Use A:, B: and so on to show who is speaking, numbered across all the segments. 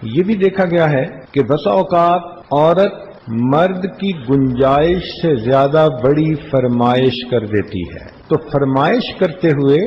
A: یہ بھی دیکھا گیا ہے کہ بسا اوقات عورت مرد کی گنجائش سے زیادہ بڑی فرمائش کر دیتی ہے، تو فرمائش کرتے ہوئے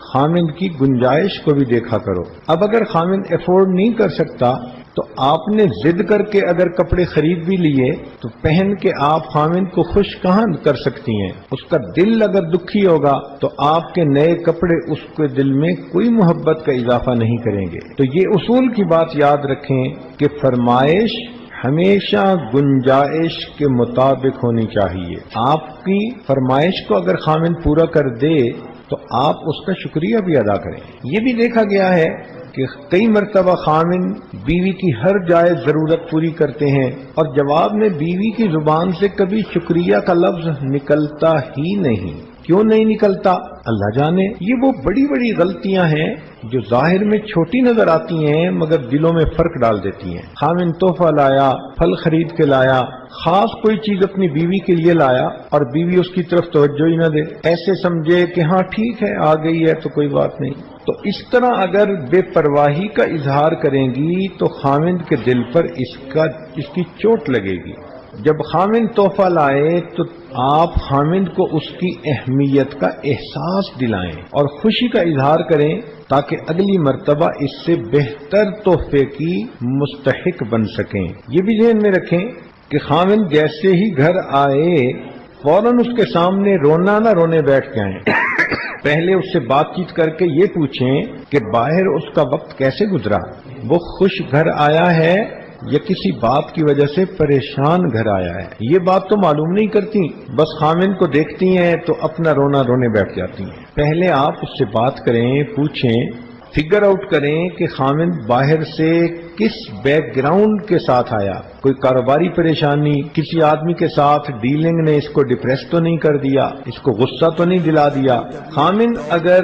A: خامند کی گنجائش کو بھی دیکھا کرو۔ اب اگر خامند افورڈ نہیں کر سکتا تو آپ نے ضد کر کے اگر کپڑے خرید بھی لیے تو پہن کے آپ خامند کو خوش کہاں کر سکتی ہیں؟ اس کا دل اگر دکھی ہوگا تو آپ کے نئے کپڑے اس کے دل میں کوئی محبت کا اضافہ نہیں کریں گے۔ تو یہ اصول کی بات یاد رکھیں کہ فرمائش ہمیشہ گنجائش کے مطابق ہونی چاہیے۔ آپ کی فرمائش کو اگر خامند پورا کر دے تو آپ اس کا شکریہ بھی ادا کریں۔ یہ بھی دیکھا گیا ہے کہ کئی مرتبہ خامند بیوی کی ہر جائز ضرورت پوری کرتے ہیں اور جواب میں بیوی کی زبان سے کبھی شکریہ کا لفظ نکلتا ہی نہیں۔ کیوں نہیں نکلتا اللہ جانے۔ یہ وہ بڑی بڑی غلطیاں ہیں جو ظاہر میں چھوٹی نظر آتی ہیں مگر دلوں میں فرق ڈال دیتی ہیں۔ خامند تحفہ لایا، پھل خرید کے لایا، خاص کوئی چیز اپنی بیوی کے لیے لایا اور بیوی اس کی طرف توجہ ہی نہ دے، ایسے سمجھے کہ ہاں ٹھیک ہے آ گئی ہے تو کوئی بات نہیں، تو اس طرح اگر بے پرواہی کا اظہار کریں گی تو خامند کے دل پر اس کی چوٹ لگے گی۔ جب خامند تحفہ لائے تو آپ خامند کو اس کی اہمیت کا احساس دلائیں اور خوشی کا اظہار کریں تاکہ اگلی مرتبہ اس سے بہتر تحفے کی مستحق بن سکیں۔ یہ بھی ذہن میں رکھیں کہ خامند جیسے ہی گھر آئے فوراً اس کے سامنے رونا نہ رونے بیٹھ جائیں۔ پہلے اس سے بات چیت کر کے یہ پوچھیں کہ باہر اس کا وقت کیسے گزرا، وہ خوش گھر آیا ہے یا کسی بات کی وجہ سے پریشان گھر آیا ہے۔ یہ بات تو معلوم نہیں کرتی، بس خامند کو دیکھتی ہیں تو اپنا رونا رونے بیٹھ جاتی ہیں۔ پہلے آپ اس سے بات کریں، پوچھیں، فگر آؤٹ کریں کہ خامند باہر سے کس بیک گراؤنڈ کے ساتھ آیا، کوئی کاروباری پریشانی، کسی آدمی کے ساتھ ڈیلنگ نے اس کو ڈپریس تو نہیں کر دیا، اس کو غصہ تو نہیں دلا دیا۔ خامند اگر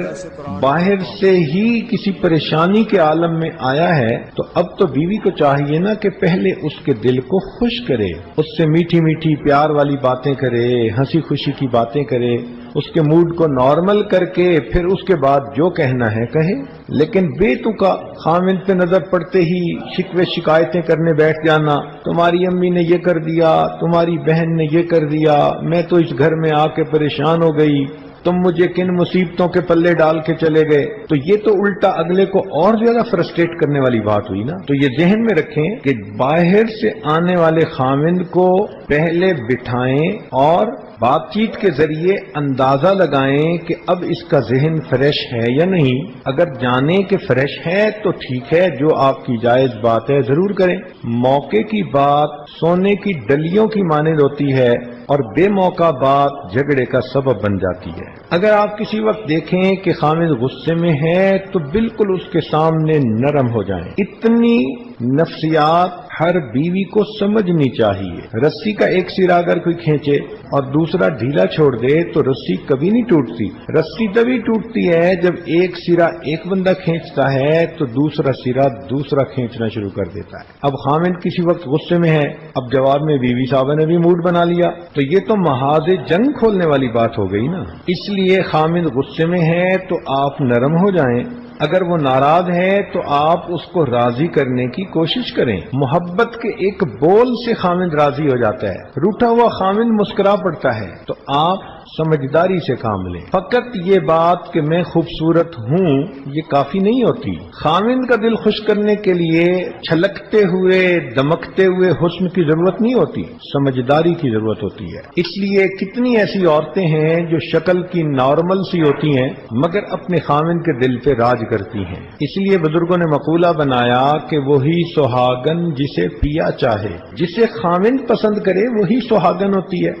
A: باہر سے ہی کسی پریشانی کے عالم میں آیا ہے تو اب تو بیوی کو چاہیے نا کہ پہلے اس کے دل کو خوش کرے، اس سے میٹھی میٹھی پیار والی باتیں کرے، ہنسی خوشی کی باتیں کرے، اس کے موڈ کو نارمل کر کے پھر اس کے بعد جو کہنا ہے کہے۔ لیکن بے تکا خامند پہ نظر پڑتے ہی شکوے شکایتیں کرنے بیٹھ جانا، تمہاری امی نے یہ کر دیا، تمہاری بہن نے یہ کر دیا، میں تو اس گھر میں آ کے پریشان ہو گئی، تم مجھے کن مصیبتوں کے پلے ڈال کے چلے گئے، تو یہ تو الٹا اگلے کو اور زیادہ فرسٹریٹ کرنے والی بات ہوئی نا۔ تو یہ ذہن میں رکھیں کہ باہر سے آنے والے خامند کو پہلے بٹھائیں اور بات چیت کے ذریعے اندازہ لگائیں کہ اب اس کا ذہن فریش ہے یا نہیں۔ اگر جانیں کہ فریش ہے تو ٹھیک ہے، جو آپ کی جائز بات ہے ضرور کریں۔ موقع کی بات سونے کی ڈلیوں کی مانند ہوتی ہے اور بے موقع بات جھگڑے کا سبب بن جاتی ہے۔ اگر آپ کسی وقت دیکھیں کہ خامند غصے میں ہے تو بالکل اس کے سامنے نرم ہو جائیں۔ اتنی نفسیات ہر بیوی کو سمجھنی چاہیے۔ رسی کا ایک سرا اگر کوئی کھینچے اور دوسرا ڈھیلا چھوڑ دے تو رسی کبھی نہیں ٹوٹتی۔ رسی تبھی ٹوٹتی ہے جب ایک سرا ایک بندہ کھینچتا ہے تو دوسرا سرا دوسرا کھینچنا شروع کر دیتا ہے۔ اب خامند کسی وقت غصے میں ہے، اب جواب میں بیوی صاحبہ نے بھی موڈ بنا لیا تو یہ تو محاذ جنگ کھولنے والی بات ہو گئی نا۔ اس لیے خامند غصے میں ہے تو آپ نرم ہو جائیں، اگر وہ ناراض ہے تو آپ اس کو راضی کرنے کی کوشش کریں۔ محبت کے ایک بول سے خامند راضی ہو جاتا ہے، روٹھا ہوا خامند مسکرا پڑتا ہے، تو آپ سمجھداری سے کام لیں۔ فقط یہ بات کہ میں خوبصورت ہوں یہ کافی نہیں ہوتی۔ خامند کا دل خوش کرنے کے لیے چھلکتے ہوئے دمکتے ہوئے حسن کی ضرورت نہیں ہوتی، سمجھداری کی ضرورت ہوتی ہے۔ اس لیے کتنی ایسی عورتیں ہیں جو شکل کی نارمل سی ہوتی ہیں مگر اپنے خامند کے دل پہ راج کرتی ہیں۔ اس لیے بزرگوں نے مقولہ بنایا کہ وہی سہاگن جسے پیا چاہے، جسے خامند پسند کرے وہی سہاگن ہوتی ہے۔